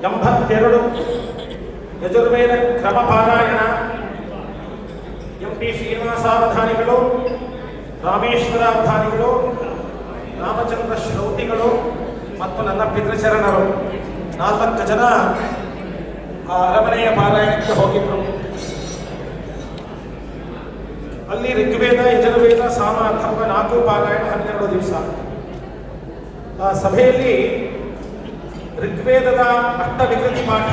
82 ಯಜುರ್ವೇದ ಕ್ರಮ ಪಾರಾಯಣ ಎಂ.ಪಿ. ಶ್ರೀನಿವಾಸಾವಧಾನಿಗಳು, ರಾಮೇಶ್ವರಾವಧಾನಿಗಳು, ರಾಮಚಂದ್ರ ಶ್ರೌತಿಗಳು ಮತ್ತು ನನ್ನ ಪಿತೃಚರಣರು 4 ಜನ ಆ ಅರಮನೆಯ ಪಾರಾಯಣಕ್ಕೆ ಹೋಗಿದ್ರು. ಅಲ್ಲಿ ಋಗ್ವೇದ, ಯಜುರ್ವೇದ, ಸಾಮ, ಅಥರ್ವ 4 ಪಾರಾಯಣ 12 ದಿವಸ. ಆ ಸಭೆಯಲ್ಲಿ ಋಗ್ವೇದದ ಅಷ್ಟವಿಕೃತಿ ಪಾಠ,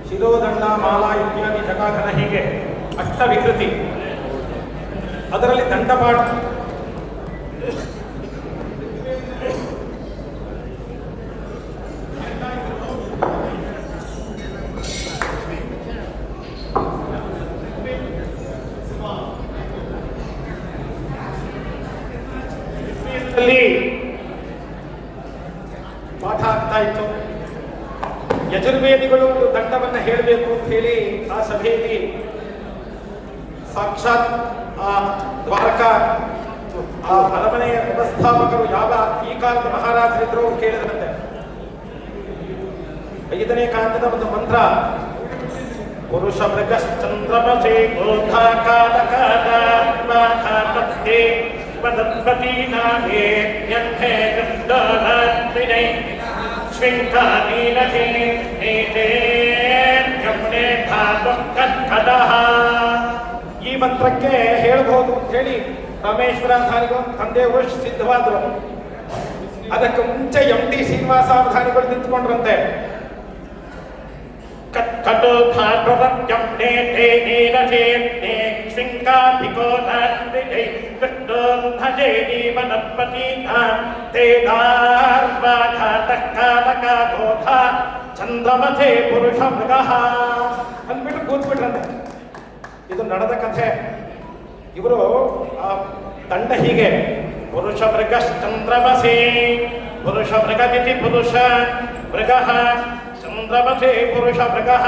ಶಿರೋದಂಡ, ಮಾಲಾ ಇತ್ಯಾದಿ ಜಟಾಘನ, ಹೀಗೆ ಅಷ್ಟವಿಕೃತಿ. ಅದರಲ್ಲಿ ದಂಡಪಾಠ ಪಾಠ ಆಗ್ತಾ ಇತ್ತು. ಯಜುರ್ವೇದಿಗಳು ಒಂದು ದಂಡವನ್ನು ಹೇಳಬೇಕು ಅಂತ ಹೇಳಿ ಆ ಸಭೆಯಲ್ಲಿ ಸಾಕ್ಷಾತ್ ಆ ದ್ವಾರಕಾ ಆ ಅರಮನೆಯ ವ್ಯವಸ್ಥಾಪಕರು ಯಾವ ಈ ಕಾಲದ ಮಹಾರಾಜರಿದ್ರು ಕೇಳಿದಂತೆ 5ನೇ ಕಾಂಡದ ಒಂದು ಮಂತ್ರ, ಪುರುಷ ಮೃಗಶ್ಚಂದ್ರಮಸೇ ಗೋಧಾಕಾಲಕಾಲೇ ಪದಪತಿ ನಾಮೇ ಯಂಥೇ ಗಂಡಾಲೇ ಸ್ವಿಂಕಾನೀನಹೇ ನೇತೇ ಯಮುನೇ ಧಾತುಕತ್ಕದಃ. ಈ ಮಂತ್ರಕ್ಕೆ ಹೇಳಬಹುದು ಅಂತ ಹೇಳಿ ರಾಮೇಶ್ವರಾವಧಾನಿಗಳು ತಂದೆಯವರು ಸಿದ್ಧವಾದರು. ಅದಕ್ಕೆ ಮುಂಚೆ ಎಂ.ಟಿ. ಶ್ರೀನಿವಾಸಾವಧಾನಿಗಳು ನಿಂತ್ಕೊಂಡ್ರಂತೆ. ಕಟ್ಕಟೋ ಧಾತುರತ್ಯಂ ನೇತೇ ನೀನಹೇ ನೇ ಸ್ವಿಂಕಾಧಿಕೋ ನಾತ್ರಿಜೈ ಕೃಷ್ಣೋನ್ಧಜೇ ನೀಮನತ್ಪತೀತಾ ತೇದಾರ್ವಾಘಾತಕಾಲಕಾಗೋಧ ಚಂದ್ರಮಥೆ ಪುರುಷ ಮೃಗಃ ಅಂದ್ಬಿಟ್ಟು ಕೂತ್ಬಿಟ್ರಂತೆ. ಇದು ನಡೆದ ಕಥೆ. ಇವರು ಆ ದಂಡ ಹೀಗೆ, ಪುರುಷ ಮೃಗಶ್ಚಂದ್ರಮಸೇ, ಪುರುಷ ಮೃಗದಿತಿ ಪುರುಷ ಮೃಗಃ ಚಂದ್ರಮಥೆ ಪುರುಷ ಮೃಗಃ,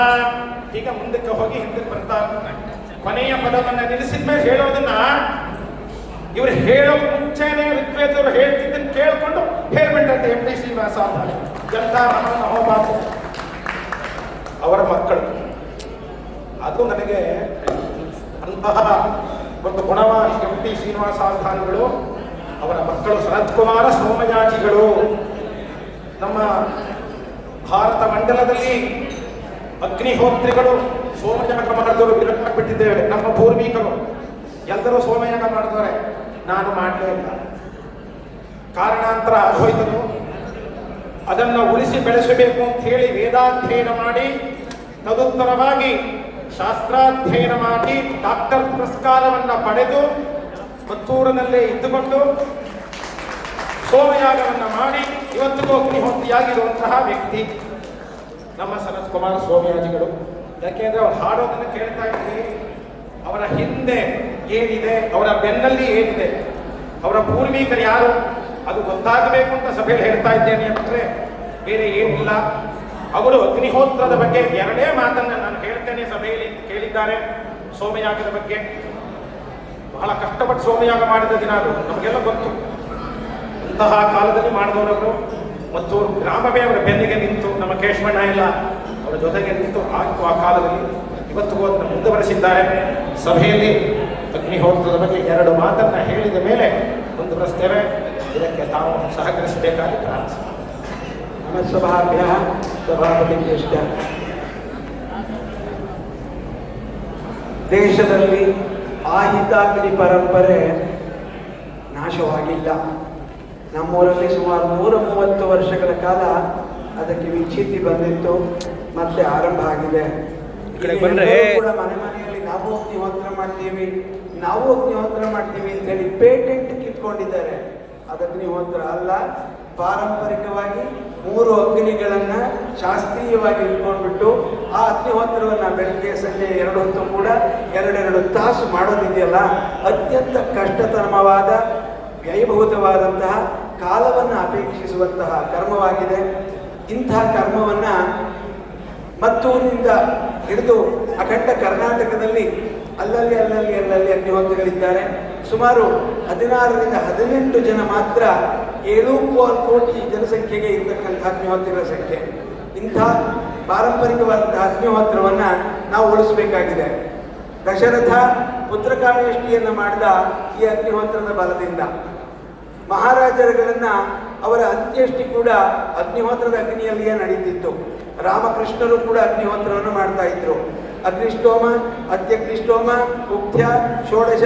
ಈಗ ಮುಂದಕ್ಕೆ ಹೋಗಿ ಹಿಂದಕ್ಕೆ ಬರ್ತಾರೆ. ಕೊನೆಯ ಪದವನ್ನು ನಿಲ್ಲಿಸಿದ ಮೇಲೆ ಹೇಳೋದನ್ನ ಇವರು ಹೇಳೋ ಮುಂಚೆನೆ ಋಗ್ವೇದವರು ಹೇಳ್ತಿದ್ದನ್ನು ಕೇಳಿಕೊಂಡು ಹೇಳ್ಬಿಟ್ಟಂತೆ ಎಂ.ಟಿ. ಶ್ರೀನಿವಾಸಾವಧಾನಿ. ಜನತಾ ಮಹೋಬಾಬು ಅವರ ಮಕ್ಕಳು. ಅದು ನನಗೆ ಅಂತಹ ಒಂದು ಗುಣವ ಎಂ.ಟಿ. ಶ್ರೀನಿವಾಸಾವಧಾನಿಗಳು, ಅವರ ಮಕ್ಕಳು ಶರತ್ಕುಮಾರ ಸೋಮಯಾಜಿಗಳು. ನಮ್ಮ ಭಾರತ ಮಂಡಲದಲ್ಲಿ ಅಗ್ನಿಹೋತ್ರಿಗಳು ಸೋಮಯಾಗ ಮಾಡಿದವರು ಬಿಟ್ಟಿದ್ದೇವೆ. ನಮ್ಮ ಪೂರ್ವಿಕರು ಎಲ್ಲರೂ ಸೋಮಯಾಗ ಮಾಡಿದವರೆ. ನಾನು ಮಾಡಲೇ ಇಲ್ಲ, ಕಾರಣಾಂತರ ಆಗೋಯ್ತನು. ಅದನ್ನು ಉಳಿಸಿ ಬೆಳೆಸಬೇಕು ಅಂತ ಹೇಳಿ ವೇದಾಧ್ಯಯನ ಮಾಡಿ, ತದುತ್ತರವಾಗಿ ಶಾಸ್ತ್ರಾಧ್ಯಯನ ಮಾಡಿ, ಡಾಕ್ಟರ್ ಪುರಸ್ಕಾರವನ್ನು ಪಡೆದು ಮತ್ತೂರಿನಲ್ಲೇ ಇದ್ದುಕೊಂಡು ಸೋಮಯಾಗವನ್ನು ಮಾಡಿ ಇವತ್ತಿಗೂ ಅಗ್ನಿಹೋತ್ರಿಯಾಗಿರುವಂತಹ ವ್ಯಕ್ತಿ ನಮ್ಮ ಶರತ್ಕುಮಾರ ಸೋಮಯಾಜಿಗಳು. ಯಾಕೆಂದ್ರೆ ಅವ್ರು ಹಾಡೋದನ್ನು ಕೇಳ್ತಾ ಇದ್ವಿ. ಅವರ ಹಿಂದೆ ಏನಿದೆ, ಅವರ ಬೆನ್ನಲ್ಲಿ ಏನಿದೆ, ಅವರ ಪೂರ್ವಿಕರು ಯಾರು, ಅದು ಗೊತ್ತಾಗಬೇಕು ಅಂತ ಸಭೆಯಲ್ಲಿ ಹೇಳ್ತಾ ಇದ್ದೇನೆ ಅಂದರೆ ಬೇರೆ ಏನಿಲ್ಲ. ಅವರು ಅಗ್ನಿಹೋತ್ರದ ಬಗ್ಗೆ 2 ಮಾತನ್ನು ನಾನು ಹೇಳ್ತೇನೆ ಸಭೆಯಲ್ಲಿ ಕೇಳಿದ್ದಾರೆ. ಸೋಮಯಾಗದ ಬಗ್ಗೆ ಬಹಳ ಕಷ್ಟಪಟ್ಟು ಸೋಮಯಾಗ ಮಾಡಿದ ದಿನ ಅದು ನಮಗೆಲ್ಲ ಗೊತ್ತು. ಅಂತಹ ಕಾಲದಲ್ಲಿ ಮಾಡಿದವರವರು ಮತ್ತು ಗ್ರಾಮವೇ ಅವರ ಬೆನ್ನಿಗೆ ನಿಂತು, ನಮ್ಮ ಕೇಶವಣ್ಣ ಎಲ್ಲ ಅವರ ಜೊತೆಗೆ ನಿಂತು ಆಗಿತ್ತು ಆ ಕಾಲದಲ್ಲಿ. ಇವತ್ತಿಗೂ ಅದನ್ನು ಮುಂದುವರೆಸಿದ್ದಾರೆ. ಸಭೆಯಲ್ಲಿ ಅಗ್ನಿಹೋತ್ರದ ಬಗ್ಗೆ 2 ಮಾತನ್ನು ಹೇಳಿದ ಮೇಲೆ ಮುಂದುವರೆಸ್ತೇವೆ. ಇದಕ್ಕೆ ತಾವು ಸಹಕರಿಸಬೇಕಾಗಿ ಪ್ರಾರ್ಥಿಸಿ. ನಮ್ಮ ಸಭಾಭ್ಯ ಸಭಾಪತಿ ಜ್ಯೇಷ್ಠ. ದೇಶದಲ್ಲಿ ಆಹಿತಾಗ್ನಿ ಪರಂಪರೆ ನಾಶವಾಗಿಲ್ಲ. ನಮ್ಮೂರಲ್ಲಿ ಸುಮಾರು 130 ವರ್ಷಗಳ ಕಾಲ ಅದಕ್ಕೆ ವಿಚ್ಛಿತಿ ಬಂದಿತ್ತು, ಮತ್ತೆ ಆರಂಭ ಆಗಿದೆ. ಕೂಡ ಮನೆ ಮನೆಯಲ್ಲಿ ನಾವು ಅಗ್ನಿಹೋತ್ರ ಮಾಡ್ತೀವಿ ಅಂತ ಹೇಳಿ ಪೇಟೆಂಟ್ ಕಿತ್ಕೊಂಡಿದ್ದಾರೆ. ಅದು ಅಗ್ನಿಹೋತ್ರ ಅಲ್ಲ. ಪಾರಂಪರಿಕವಾಗಿ 3 ಅಗ್ನಿಗಳನ್ನ ಶಾಸ್ತ್ರೀಯವಾಗಿ ಇಟ್ಕೊಂಡ್ಬಿಟ್ಟು ಆ ಅಗ್ನಿಹೋತ್ರವನ್ನ ಬೆಳಗ್ಗೆ ಸಂಜೆ 2 ಹೊತ್ತು ಕೂಡ 2 ತಾಸು ಮಾಡೋದಿದೆಯಲ್ಲ, ಅತ್ಯಂತ ಕಷ್ಟತರವಾದ ವ್ಯಯಭೂತವಾದಂತಹ ಕಾಲವನ್ನು ಅಪೇಕ್ಷಿಸುವಂತಹ ಕರ್ಮವಾಗಿದೆ. ಇಂತಹ ಕರ್ಮವನ್ನು ಮತ್ತೂರಿನಿಂದ ಹಿಡಿದು ಅಖಂಡ ಕರ್ನಾಟಕದಲ್ಲಿ ಅಲ್ಲಲ್ಲಿ ಅಗ್ನಿಹೋತ್ರಿಗಳಿದ್ದಾರೆ. ಸುಮಾರು 16ರಿಂದ 18 ಜನ ಮಾತ್ರ 7 ಕೋಟಿ ಜನಸಂಖ್ಯೆಗೆ ಇರತಕ್ಕಂಥ ಅಗ್ನಿಹೋತ್ರಿಗಳ ಸಂಖ್ಯೆ. ಇಂಥ ಪಾರಂಪರಿಕವಾದಂತಹ ಅಗ್ನಿಹೋತ್ರವನ್ನು ನಾವು ಉಳಿಸಬೇಕಾಗಿದೆ. ದಶರಥ ಪುತ್ರಕಾಮೇಷ್ಟಿಯನ್ನು ಮಾಡಿದ ಈ ಅಗ್ನಿಹೋತ್ರದ ಬಲದಿಂದ ಮಹಾರಾಜರುಗಳನ್ನ ಅವರ ಅಂತ್ಯಷ್ಟಿ ಕೂಡ ಅಗ್ನಿಹೋತ್ರದ ಅಗ್ನಿಯಲ್ಲಿಯೇ ನಡೀತಿತ್ತು. ರಾಮಕೃಷ್ಣರು ಕೂಡ ಅಗ್ನಿಹೋತ್ರವನ್ನು ಮಾಡ್ತಾ ಇದ್ರು. ಅಗ್ನಿಷ್ಟೋಮ, ಅತ್ಯಗ್ನಿಷ್ಟೋಮ, ಉಕ್ತ್ಯ, ಷೋಡಶ,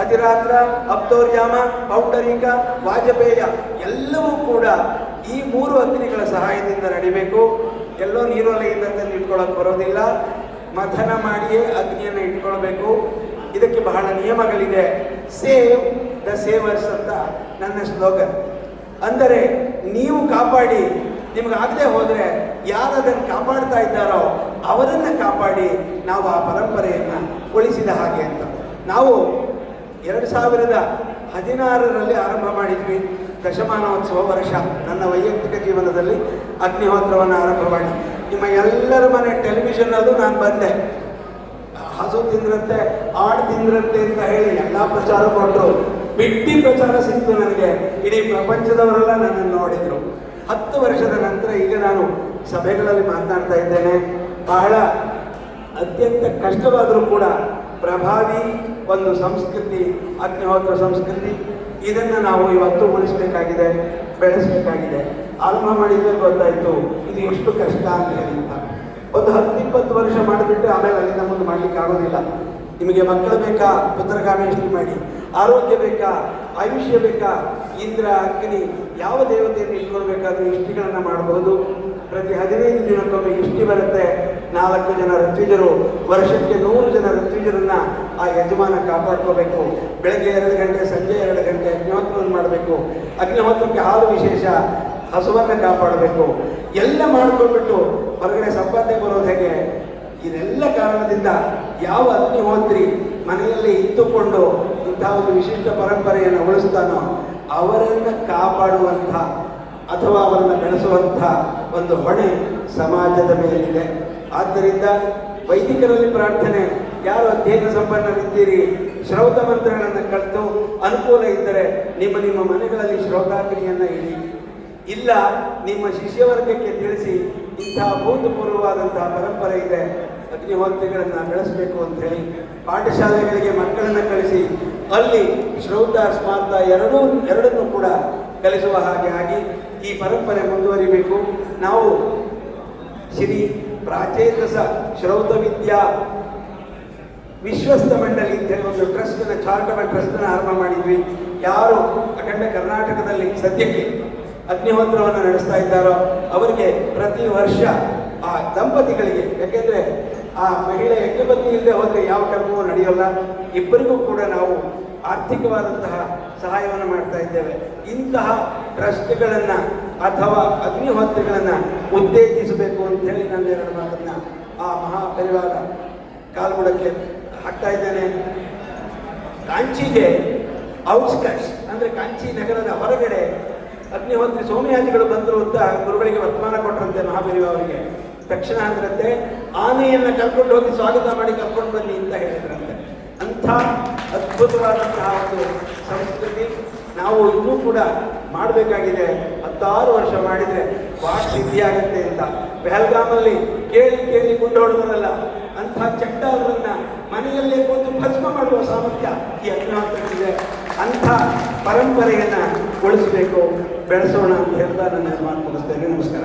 ಅತಿರಾತ್ರ, ಅಪ್ತೋರ್ಯಾಮ, ಪೌಂಡರೀಕ, ವಾಜಪೇಯ ಎಲ್ಲವೂ ಕೂಡ ಈ 3 ಅಗ್ನಿಗಳ ಸಹಾಯದಿಂದ ನಡಿಬೇಕು. ಎಲ್ಲೋ ನೀರೊಲೆಯಿಂದ ತಂದು ಇಟ್ಕೊಳ್ಳೋಕೆ ಬರೋದಿಲ್ಲ. ಮಥನ ಮಾಡಿಯೇ ಅಗ್ನಿಯನ್ನು ಇಟ್ಕೊಳ್ಬೇಕು. ಇದಕ್ಕೆ ಬಹಳ ನಿಯಮಗಳಿದೆ. ಸೇವ್ ದ ಸೇವರ್ಸ್ ಅಂತ ನನ್ನ ಸ್ಲೋಗನ್. ಅಂದರೆ ನೀವು ಕಾಪಾಡಿ, ನಿಮಗಾಗದೆ ಹೋದರೆ ಯಾರು ಅದನ್ನು ಕಾಪಾಡ್ತಾ ಇದ್ದಾರೋ ಅವರನ್ನು ಕಾಪಾಡಿ ನಾವು ಆ ಪರಂಪರೆಯನ್ನು ಉಳಿಸಿದ ಹಾಗೆ ಅಂತ. ನಾವು 2016ರಲ್ಲಿ ಆರಂಭ ಮಾಡಿದ್ವಿ ದಶಮಾನೋತ್ಸವ ವರ್ಷ. ನನ್ನ ವೈಯಕ್ತಿಕ ಜೀವನದಲ್ಲಿ ಅಗ್ನಿಹೋತ್ರವನ್ನು ಆರಂಭ ಮಾಡಿ ನಿಮ್ಮ ಎಲ್ಲರ ಮನೆ ಟೆಲಿವಿಷನ್ನಲ್ಲೂ ನಾನು ಬಂದೆ. ಹಸು ತಿಂದ್ರಂತೆ, ಆಡು ತಿಂದ್ರಂತೆ ಅಂತ ಹೇಳಿ ಎಲ್ಲ ಪ್ರಚಾರ ಕೊಟ್ಟರು. ಬಿಟ್ಟಿ ಪ್ರಚಾರ ಸಿಕ್ತು ನನಗೆ. ಇಡೀ ಪ್ರಪಂಚದವರೆಲ್ಲ ನನ್ನನ್ನು ನೋಡಿದರು. 10 ವರ್ಷದ ನಂತರ ಈಗ ನಾನು ಸಭೆಗಳಲ್ಲಿ ಮಾತನಾಡ್ತಾ ಇದ್ದೇನೆ. ಬಹಳ ಅತ್ಯಂತ ಕಷ್ಟವಾದರೂ ಕೂಡ ಪ್ರಭಾವಿ ಒಂದು ಸಂಸ್ಕೃತಿ ಅಗ್ನಿಹೋತ್ರ ಸಂಸ್ಕೃತಿ. ಇದನ್ನು ನಾವು ಇವತ್ತು ಉಳಿಸಬೇಕಾಗಿದೆ, ಬೆಳೆಸಬೇಕಾಗಿದೆ. ಆರಂಭ ಮಾಡಿದ್ಮೇಲೆ ಗೊತ್ತಾಯಿತು ಇದು ಎಷ್ಟು ಕಷ್ಟ ಅಂತ ಹೇಳಿ. ಒಂದು 10-20 ವರ್ಷ ಮಾಡಿಬಿಟ್ಟು ಆಮೇಲೆ ಅಲ್ಲಿಂದ ಮುಂದೆ ಮಾಡಲಿಕ್ಕೆ ಆಗೋದಿಲ್ಲ. ನಿಮಗೆ ಮಕ್ಕಳು ಬೇಕಾ, ಪುತ್ರಕಾಮೇಷ್ಟಿ ಮಾಡಿ. ಆರೋಗ್ಯ ಬೇಕಾ, ಆಯುಷ್ಯ ಬೇಕಾ, ಇಂದ್ರ, ಅಗ್ನಿ, ಯಾವ ದೇವತೆಯನ್ನು ಇಟ್ಕೊಳ್ಬೇಕಾದ್ರೂ ಇಷ್ಟಿಗಳನ್ನು ಮಾಡಬಹುದು. ಪ್ರತಿ 15 ದಿನಕ್ಕೊಮ್ಮೆ ಇಷ್ಟಿ ಬರುತ್ತೆ. 4 ಜನ ಋತ್ವಿಜರು, ವರ್ಷಕ್ಕೆ 100 ಜನ ಋತ್ವಿಜರನ್ನ ಆ ಯಜಮಾನ ಕಾಪಾಡ್ಕೋಬೇಕು. ಬೆಳಗ್ಗೆ 2 ಗಂಟೆ, ಸಂಜೆ 2 ಗಂಟೆ ಅಗ್ನಿಹೋತ್ರವನ್ನು ಮಾಡಬೇಕು. ಅಗ್ನಿಹೋತ್ರಕ್ಕೆ ಹಾಲು ವಿಶೇಷ, ಹಸುವನ್ನು ಕಾಪಾಡಬೇಕು. ಎಲ್ಲ ಮಾಡ್ಕೊಂಡ್ಬಿಟ್ಟು ಹೊರಗಡೆ ಸಂಪಾದನೆ ಬರೋದು ಹೇಗೆ? ಇದೆಲ್ಲ ಕಾರಣದಿಂದ ಯಾವ ಅಗ್ನಿಹೋತ್ರಿ ಮನೆಯಲ್ಲಿ ಇದ್ದುಕೊಂಡು ಇಂತಹ ಒಂದು ವಿಶಿಷ್ಟ ಪರಂಪರೆಯನ್ನು ಉಳಿಸ್ತಾನೋ ಅವರನ್ನು ಕಾಪಾಡುವಂಥ ಅಥವಾ ಅವರನ್ನು ಬೆಳೆಸುವಂಥ ಒಂದು ಹೊಣೆ ಸಮಾಜದ ಮೇಲಿದೆ. ಆದ್ದರಿಂದ ವೈದಿಕರಲ್ಲಿ ಪ್ರಾರ್ಥನೆ, ಯಾರು ಅಧ್ಯಯನ ಸಂಪನ್ನರಿದ್ದೀರಿ, ಶ್ರೌತ ಮಂತ್ರಗಳನ್ನು ಕಲಿತು ಅನುಕೂಲ ಇದ್ದರೆ ನಿಮ್ಮ ಮನೆಗಳಲ್ಲಿ ಶ್ರೌತಾಗ್ನಿಯನ್ನು ಇಡಿ. ಇಲ್ಲ ನಿಮ್ಮ ಶಿಷ್ಯವರ್ಗಕ್ಕೆ ತಿಳಿಸಿ ಇಂತಹ ಭೂತಪೂರ್ವವಾದಂತಹ ಪರಂಪರೆ ಇದೆ, ಅಗ್ನಿಹೋತ್ರಿಗಳನ್ನು ಬೆಳೆಸಬೇಕು ಅಂತ ಹೇಳಿ ಪಾಠಶಾಲೆಗಳಿಗೆ ಮಕ್ಕಳನ್ನು ಕಳಿಸಿ ಅಲ್ಲಿ ಶ್ರೌತ ಸ್ಮಾರ್ತ ಎರಡನ್ನೂ ಕೂಡ ಕಲಿಸುವ ಹಾಗೆ ಆಗಿ ಈ ಪರಂಪರೆ ಮುಂದುವರಿಬೇಕು. ನಾವು ಶ್ರೀ ಪ್ರಾಚೇತಸ ಶ್ರೌತ ವಿದ್ಯಾ ವಿಶ್ವಸ್ತ ಮಂಡಳಿ ಅಂತ ಹೇಳಿ ಒಂದು ಟ್ರಸ್ಟನ್ನು, ಚಾರಿಟಬಲ್ ಟ್ರಸ್ಟನ್ನು ಆರಂಭ ಮಾಡಿದ್ವಿ. ಯಾರು ಅಖಂಡ ಕರ್ನಾಟಕದಲ್ಲಿ ಸದ್ಯಕ್ಕೆ ಅಗ್ನಿಹೋತ್ರವನ್ನು ನಡೆಸ್ತಾ ಇದ್ದಾರೋ ಅವರಿಗೆ ಪ್ರತಿ ವರ್ಷ ಆ ದಂಪತಿಗಳಿಗೆ, ಯಾಕೆಂದರೆ ಆ ಮಹಿಳೆ ಯಜ್ಞಪತ್ನಿ ಇಲ್ಲದೆ ಹೋದರೆ ಯಾವ ಕರ್ಮವೂ ನಡೆಯೋಲ್ಲ, ಇಬ್ಬರಿಗೂ ಕೂಡ ನಾವು ಆರ್ಥಿಕವಾದಂತಹ ಸಹಾಯವನ್ನು ಮಾಡ್ತಾ ಇದ್ದೇವೆ. ಇಂತಹ ಟ್ರಸ್ಟ್ಗಳನ್ನು ಅಥವಾ ಅಗ್ನಿಹೋತ್ರಿಗಳನ್ನು ಉತ್ತೇಜಿಸಬೇಕು ಅಂತ ಹೇಳಿ ನಾನು 2 ಮಾತನ್ನು ಆ ಮಹಾಪರಿವಾರ ಕಾಲ್ಬುಡಕ್ಕೆ ಹಾಕ್ತಾ ಇದ್ದೇನೆ. ಕಾಂಚಿಗೆ ಔಟ್ಸ್ಕಟ್ಸ್ ಅಂದರೆ ಕಾಂಚಿ ನಗರದ ಹೊರಗಡೆ ಅಗ್ನಿಹೋತ್ರಿ ಸೋಮಯಾಜಿಗಳು ಬಂದರು ಅಂತ ಗುರುಗಳಿಗೆ ವರ್ತಮಾನ ಕೊಟ್ಟರಂತೆ ಮಹಾಪರಿವಾರರಿಗೆ. ತಕ್ಷಣ ಅಂದ್ರಂತೆ ಆನೆಯನ್ನು ಕರ್ಕೊಂಡು ಹೋಗಿ ಸ್ವಾಗತ ಮಾಡಿ ಕರ್ಕೊಂಡು ಬನ್ನಿ ಅಂತ ಹೇಳಿದ್ರಂತೆ. ಅಂಥ ಅದ್ಭುತವಾದಂತಹ ಒಂದು ಸಂಸ್ಕೃತಿ ನಾವು ಇನ್ನೂ ಕೂಡ ಮಾಡಬೇಕಾಗಿದೆ. 16 ವರ್ಷ ಮಾಡಿದರೆ ವಾಕ್ ಸಿದ್ಧಿ ಆಗುತ್ತೆ ಅಂತ. ಪೆಹಲ್ಗಾಮಲ್ಲಿ ಕೇಳಿ ಗುಂಡು ಹೊಡೆದರಲ್ಲ, ಅಂಥ ಚಂಡಾಲರನ್ನ ಮನೆಯಲ್ಲೇ ಕೂತು ಭಸ್ಮ ಮಾಡುವ ಸಾಮರ್ಥ್ಯ ಈ ಅಗ್ನಿಹೋತ್ರಕ್ಕಿದೆ. ಅಂಥ ಪರಂಪರೆಯನ್ನು ಉಳಿಸಬೇಕು, ಬೆಳೆಸೋಣ ಅಂತ ಹೇಳ್ತಾ ನನ್ನ ಮಾತು ಮುಗಿಸ್ತೇನೆ. ನಮಸ್ಕಾರ.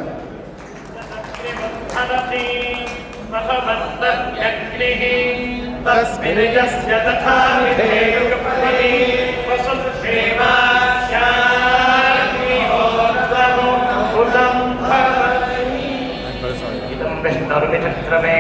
तस्मिन् यस्य तथा विधेयुक्पति वसुधेवास्याग्निहोत्रं भवति इदं विष्णुर्विचक्रमे